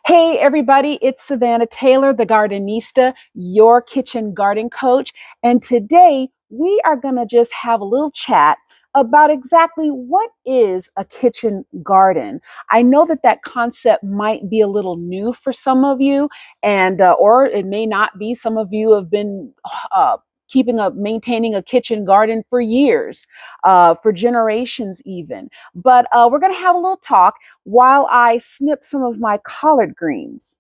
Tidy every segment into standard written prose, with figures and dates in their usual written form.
Hey everybody, it's Savannah Taylor, the Gardenista, your kitchen garden coach. And today we are going to just have a little chat about exactly what is a kitchen garden. I know that that concept might be a little new for some of you, and or it may not be. Some of you have been uh, maintaining a kitchen garden for years, for generations even. But we're going to have a little talk while I snip some of my collard greens.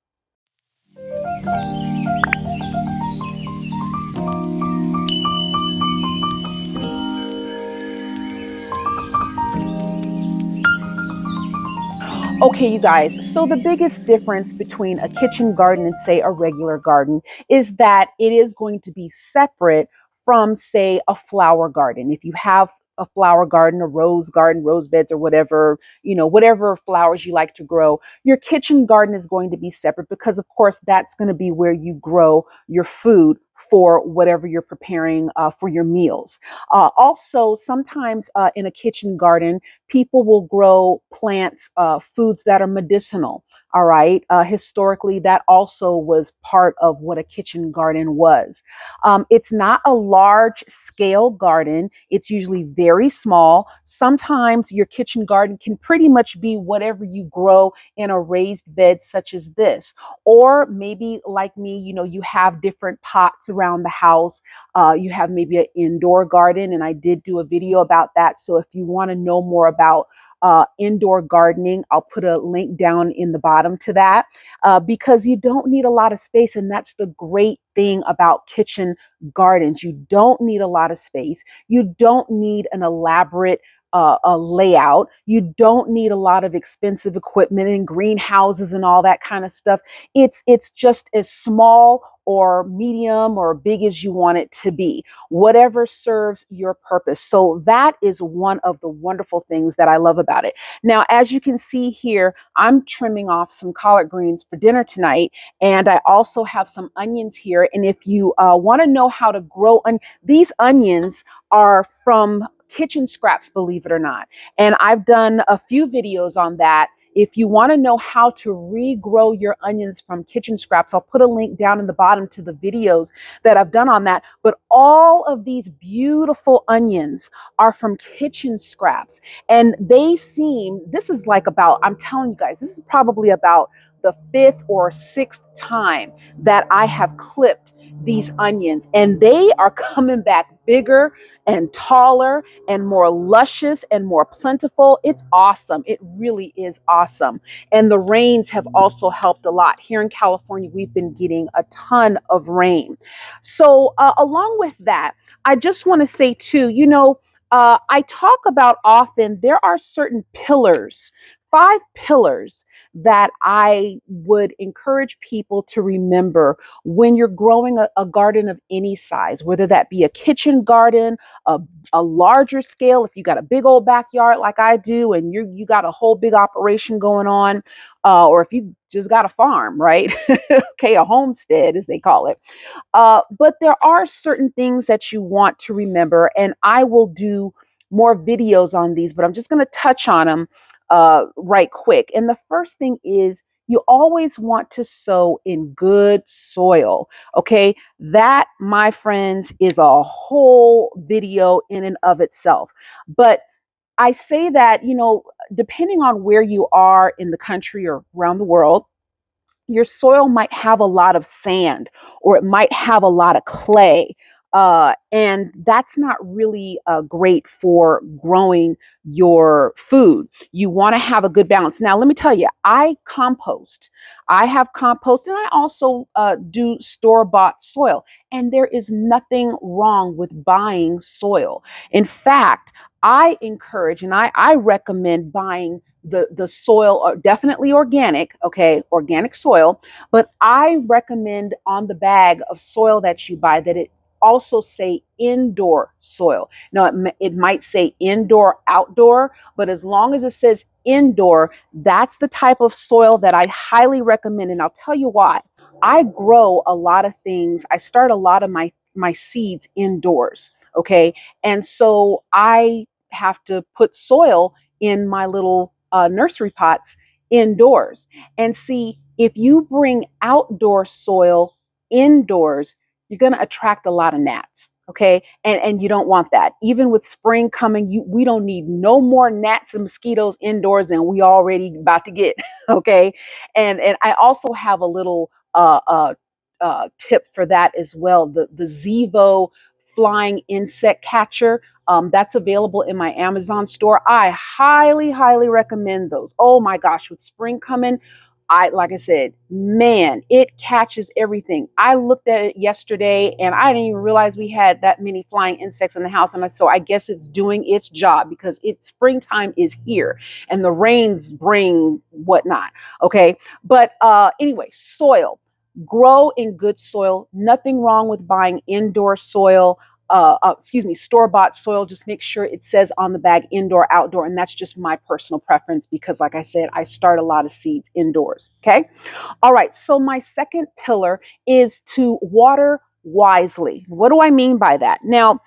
Okay, you guys, so the biggest difference between a kitchen garden and, say, a regular garden is that it is going to be separate from, say, a flower garden. If you have a flower garden, a rose garden, rose beds, or whatever, whatever flowers you like to grow, your kitchen garden is going to be separate because, of course, that's going to be where you grow your food for whatever you're preparing for your meals. Also, sometimes in a kitchen garden, people will grow plants, foods that are medicinal. All right. Historically, that also was part of what a kitchen garden was. It's not a large scale garden, it's usually very small. Sometimes your kitchen garden can pretty much be whatever you grow in a raised bed, such as this. Or maybe, like me, you have different pots around the house. You have maybe an indoor garden, and I did do a video about that. So if you want to know more about indoor gardening, I'll put a link down in the bottom to that, because you don't need a lot of space. And that's the great thing about kitchen gardens. You don't need a lot of space. You don't need an elaborate a layout. You don't need a lot of expensive equipment and greenhouses and all that kind of stuff. It's just as small or medium or big as you want it to be, whatever serves your purpose. So that is one of the wonderful things that I love about it. Now, as you can see here, I'm trimming off some collard greens for dinner tonight, and I also have some onions here. And if you want to know how to grow these onions are from kitchen scraps, believe it or not. And I've done a few videos on that. If you want to know how to regrow your onions from kitchen scraps, I'll put a link down in the bottom to the videos that I've done on that. But all of these beautiful onions are from kitchen scraps. And this is like about, I'm telling you guys, this is probably about the fifth or sixth time that I have clipped these onions, and they are coming back bigger and taller and more luscious and more plentiful. It's awesome. It really is awesome. And the rains have also helped a lot. Here in California, we've been getting a ton of rain. So, along with that, I just want to say too, I talk about often there are certain pillars, 5 pillars that I would encourage people to remember when you're growing a garden of any size, whether that be a kitchen garden, a, a larger scale, if you got a big old backyard like I do, and you got a whole big operation going on, or if you just got a farm, right? Okay, a homestead, as they call it. But there are certain things that you want to remember, and I will do more videos on these, but I'm just going to touch on them right quick. And the first thing is you always want to sow in good soil. Okay, that, my friends, is a whole video in and of itself. But I say that, depending on where you are in the country or around the world, your soil might have a lot of sand or it might have a lot of clay. And that's not really great for growing your food. You want to have a good balance. Now, let me tell you, I compost. I have compost, and I also do store-bought soil. And there is nothing wrong with buying soil. In fact, I encourage and I recommend buying the soil, definitely organic, okay, organic soil. But I recommend on the bag of soil that you buy that it also say indoor soil. Now, it might say indoor, outdoor, but as long as it says indoor, that's the type of soil that I highly recommend. And I'll tell you why. I grow a lot of things. I start a lot of my seeds indoors. Okay. And so I have to put soil in my little nursery pots indoors. And see, if you bring outdoor soil indoors, you're going to attract a lot of gnats. Okay. And you don't want that. Even with spring coming, we don't need no more gnats and mosquitoes indoors than we already about to get. Okay. And I also have a little tip for that as well. The ZEVO flying insect catcher. That's available in my Amazon store. I highly, highly recommend those. Oh my gosh, with spring coming, like I said, man, it catches everything. I looked at it yesterday and I didn't even realize we had that many flying insects in the house. And so I guess it's doing its job because it's springtime is here and the rains bring whatnot. Okay. But anyway, soil. Grow in good soil. Nothing wrong with buying indoor soil. Store-bought soil. Just make sure it says on the bag indoor, outdoor, and that's just my personal preference because, like I said, I start a lot of seeds indoors. Okay. All right. So my second pillar is to water wisely. What do I mean by that? Now,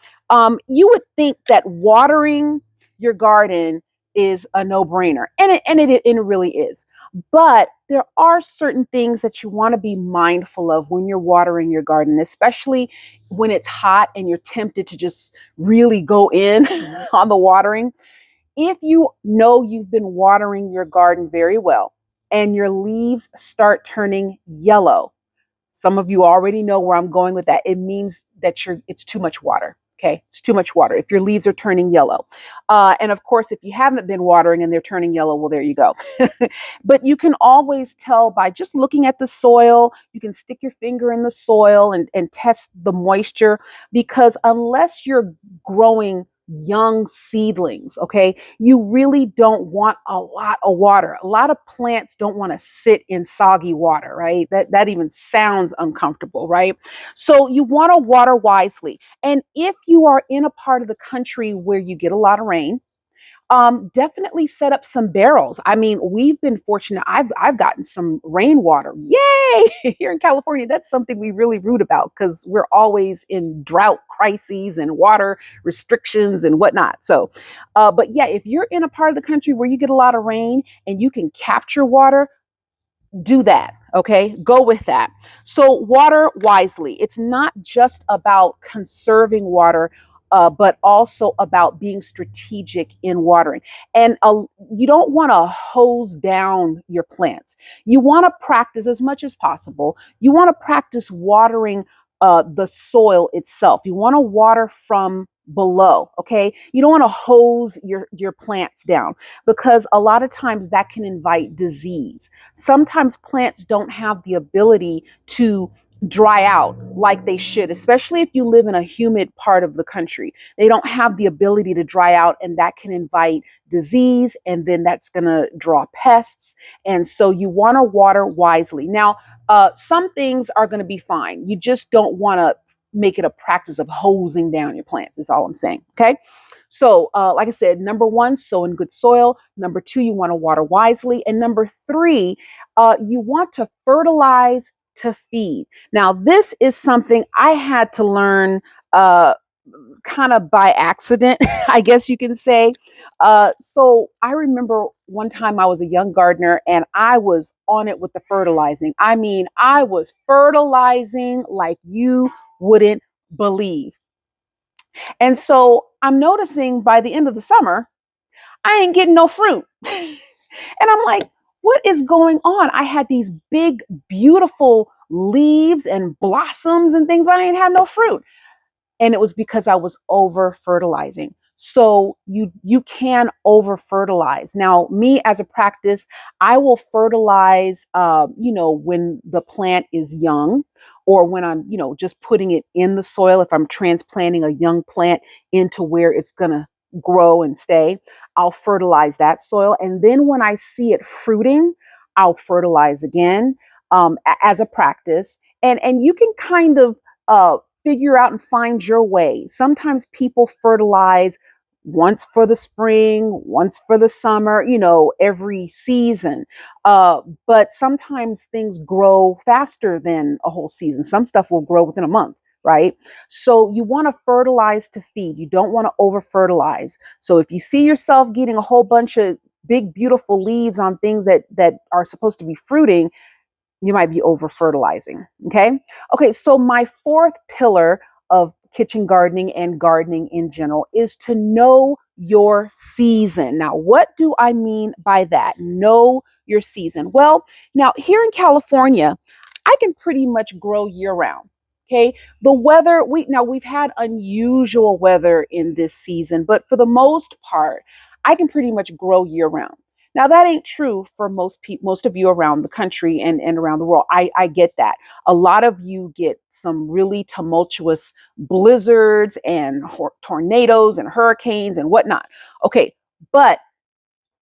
you would think that watering your garden is a no-brainer, and it really is. But there are certain things that you want to be mindful of when you're watering your garden, especially when it's hot and you're tempted to just really go in on the watering. If you know you've been watering your garden very well and your leaves start turning yellow, some of you already know where I'm going with that. It means that it's too much water. Okay, it's too much water if your leaves are turning yellow. And of course, if you haven't been watering and they're turning yellow, well, there you go. But you can always tell by just looking at the soil. You can stick your finger in the soil and test the moisture because unless you're growing young seedlings, okay, you really don't want a lot of water. A lot of plants don't want to sit in soggy water, right? That even sounds uncomfortable, right? So you want to water wisely. And if you are in a part of the country where you get a lot of rain, definitely set up some barrels. I mean, we've been fortunate. I've gotten some rainwater. Yay! Here in California, that's something we really root about because we're always in drought crises and water restrictions and whatnot. So, but yeah, if you're in a part of the country where you get a lot of rain and you can capture water, do that. Okay, go with that. So water wisely. It's not just about conserving water, but also about being strategic in watering. And you don't want to hose down your plants. You want to practice as much as possible. You want to practice watering the soil itself. You want to water from below. Okay, you don't want to hose your plants down because a lot of times that can invite disease. Sometimes plants don't have the ability to dry out like they should, especially if you live in a humid part of the country. They don't have the ability to dry out, and that can invite disease, and then that's going to draw pests. And so you want to water wisely. Now, some things are going to be fine. You just don't want to make it a practice of hosing down your plants, is all I'm saying. Okay. So, like I said, number one, sow in good soil. Number two, you want to water wisely. And number three, you want to fertilize to feed. Now, this is something I had to learn kind of by accident, I guess you can say. So, I remember one time I was a young gardener and I was on it with the fertilizing. I mean, I was fertilizing like you wouldn't believe. And so I'm noticing by the end of the summer, I ain't getting no fruit. And I'm like, what is going on? I had these big, beautiful leaves and blossoms and things, but I didn't have no fruit. And it was because I was over fertilizing. So you can over fertilize. Now, me as a practice, I will fertilize, when the plant is young, or when I'm, just putting it in the soil. If I'm transplanting a young plant into where it's gonna grow and stay, I'll fertilize that soil. And then when I see it fruiting, I'll fertilize again, as a practice. And you can kind of figure out and find your way. Sometimes people fertilize once for the spring, once for the summer, every season. But sometimes things grow faster than a whole season. Some stuff will grow within a month. Right. So you want to fertilize to feed. You don't want to over fertilize. So if you see yourself getting a whole bunch of big, beautiful leaves on things that are supposed to be fruiting, you might be over fertilizing. Okay. Okay. So my fourth pillar of kitchen gardening and gardening in general is to know your season. Now, what do I mean by that? Know your season. Well, now here in California, I can pretty much grow year round. Okay. The weather, we've had unusual weather in this season, but for the most part, I can pretty much grow year round. Now that ain't true for most people, most of you around the country and around the world. I get that. A lot of you get some really tumultuous blizzards and tornadoes and hurricanes and whatnot. Okay, but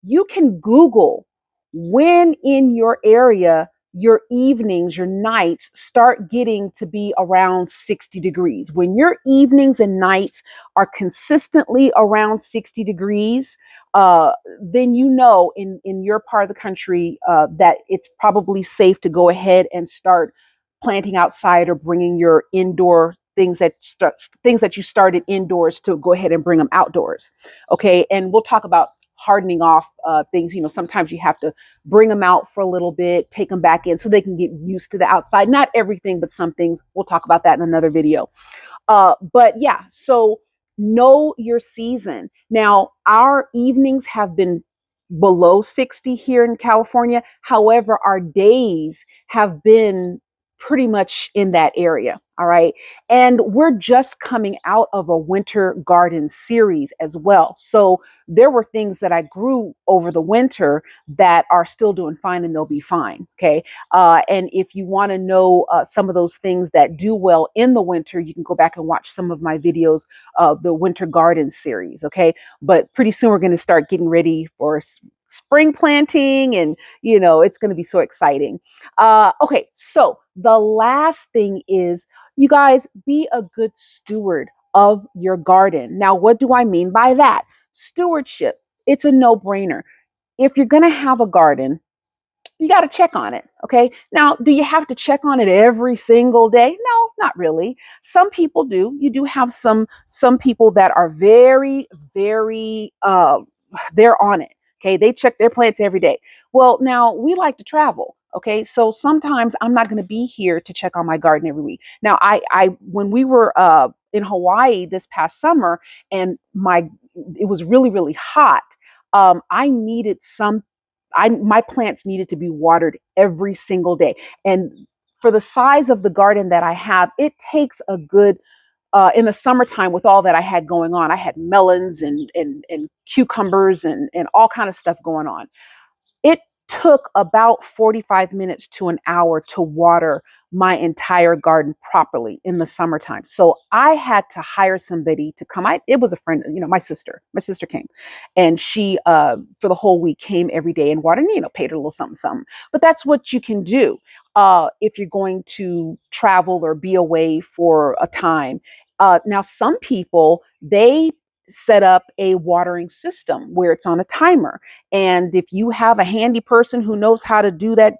you can Google when in your area your evenings, your nights start getting to be around 60 degrees. When your evenings and nights are consistently around 60 degrees, then you know in your part of the country that it's probably safe to go ahead and start planting outside or bringing your indoor things that you started indoors to go ahead and bring them outdoors. Okay, and we'll talk about hardening off things. Sometimes you have to bring them out for a little bit, take them back in so they can get used to the outside. Not everything, but some things. We'll talk about that in another video. But yeah, so know your season. Now, our evenings have been below 60 here in California. However, our days have been pretty much in that area. All right. And we're just coming out of a winter garden series as well. So there were things that I grew over the winter that are still doing fine and they'll be fine. Okay. And if you want to know some of those things that do well in the winter, you can go back and watch some of my videos of the winter garden series. Okay. But pretty soon we're going to start getting ready for spring planting, and it's going to be so exciting. Okay. So the last thing is, you guys, be a good steward of your garden. Now, what do I mean by that? Stewardship. It's a no-brainer. If you're going to have a garden, you got to check on it. Okay. Now, do you have to check on it every single day? No, not really. Some people do. You do have some people that are very, very they're on it. Okay. They check their plants every day. Well, now we like to travel. Okay. So sometimes I'm not going to be here to check on my garden every week. Now, I when we were in Hawaii this past summer and it was really, really hot. I needed my plants needed to be watered every single day. And for the size of the garden that I have, it takes a good in the summertime with all that I had going on. I had melons and cucumbers and all kind of stuff going on. It took about 45 minutes to an hour to water my entire garden properly in the summertime. So I had to hire somebody to come. It was a friend, my sister. My sister came, and she for the whole week came every day and watered. Paid her a little something, something. But that's what you can do if you're going to travel or be away for a time. Now, some people they set up a watering system where it's on a timer. And if you have a handy person who knows how to do that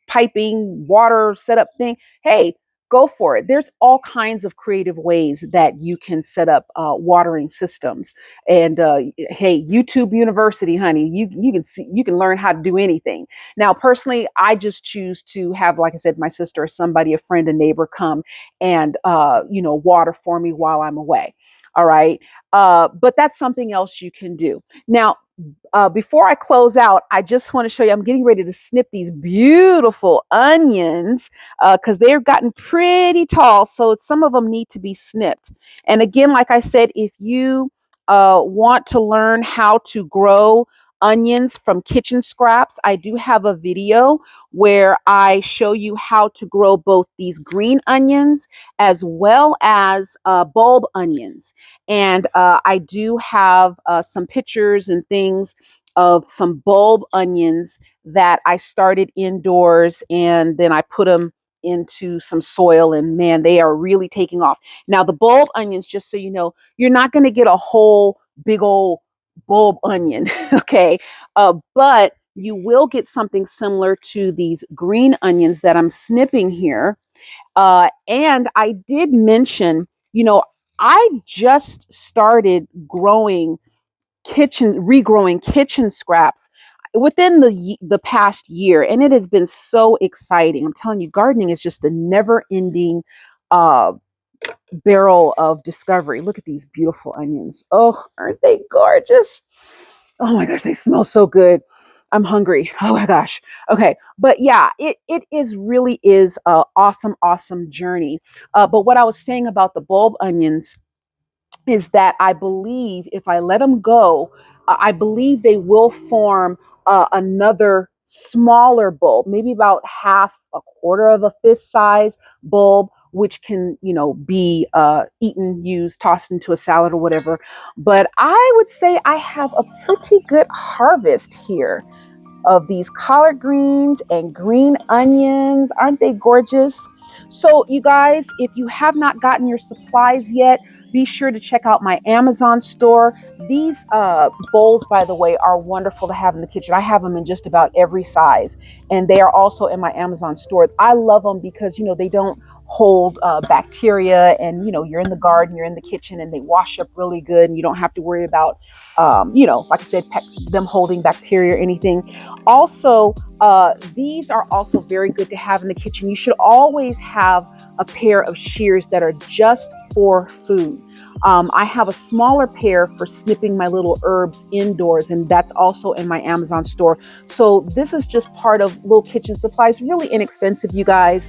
piping water setup thing, hey, go for it. There's all kinds of creative ways that you can set up watering systems. And hey, YouTube University, honey, you can learn how to do anything. Now, personally, I just choose to have, like I said, my sister or somebody, a friend, a neighbor, come and water for me while I'm away. All right. But that's something else you can do. Now, before I close out, I just want to show you, I'm getting ready to snip these beautiful onions because they've gotten pretty tall. So some of them need to be snipped. And again, like I said, if you want to learn how to grow onions from kitchen scraps, I do have a video where I show you how to grow both these green onions as well as bulb onions. And I do have some pictures and things of some bulb onions that I started indoors, and then I put them into some soil, and man, they are really taking off. Now, the bulb onions, just so you know, you're not going to get a whole big old bulb onion, okay? But you will get something similar to these green onions that I'm snipping here. And I did mention, I just started growing regrowing kitchen scraps within the past year, and it has been so exciting. I'm telling you, gardening is just a never-ending uh, barrel of discovery. Look at these beautiful onions. Oh, aren't they gorgeous? Oh my gosh, they smell so good. I'm hungry. Oh my gosh. Okay, but yeah, it is really is a awesome journey. But what I was saying about the bulb onions is that I believe if I let them go, I believe they will form another smaller bulb, maybe about half, a quarter of a fist size bulb, which can, be eaten, used, tossed into a salad or whatever. But I would say I have a pretty good harvest here of these collard greens and green onions. Aren't they gorgeous? So, you guys, if you have not gotten your supplies yet, be sure to check out my Amazon store. These bowls, by the way, are wonderful to have in the kitchen. I have them in just about every size, and they are also in my Amazon store. I love them because, they don't hold bacteria, and, you're in the garden, you're in the kitchen, and they wash up really good, and you don't have to worry about, like I said, them holding bacteria or anything. Also, these are also very good to have in the kitchen. You should always have a pair of shears that are just for food. I have a smaller pair for snipping my little herbs indoors, and that's also in my Amazon store. So this is just part of little kitchen supplies, really inexpensive, you guys.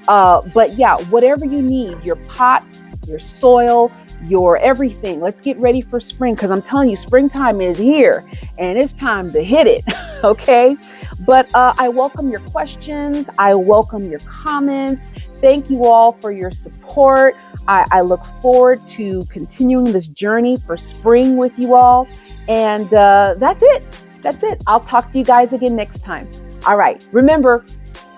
But yeah, whatever you need, your pots, your soil, your everything. Let's get ready for spring, because I'm telling you, springtime is here and it's time to hit it. Okay. But I welcome your questions. I welcome your comments. Thank you all for your support. I look forward to continuing this journey for spring with you all. And that's it. That's it. I'll talk to you guys again next time. All right. Remember,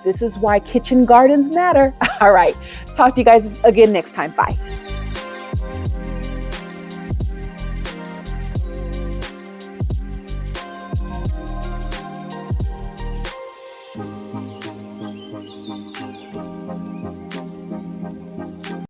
this is why kitchen gardens matter. All right. Talk to you guys again next time. Bye.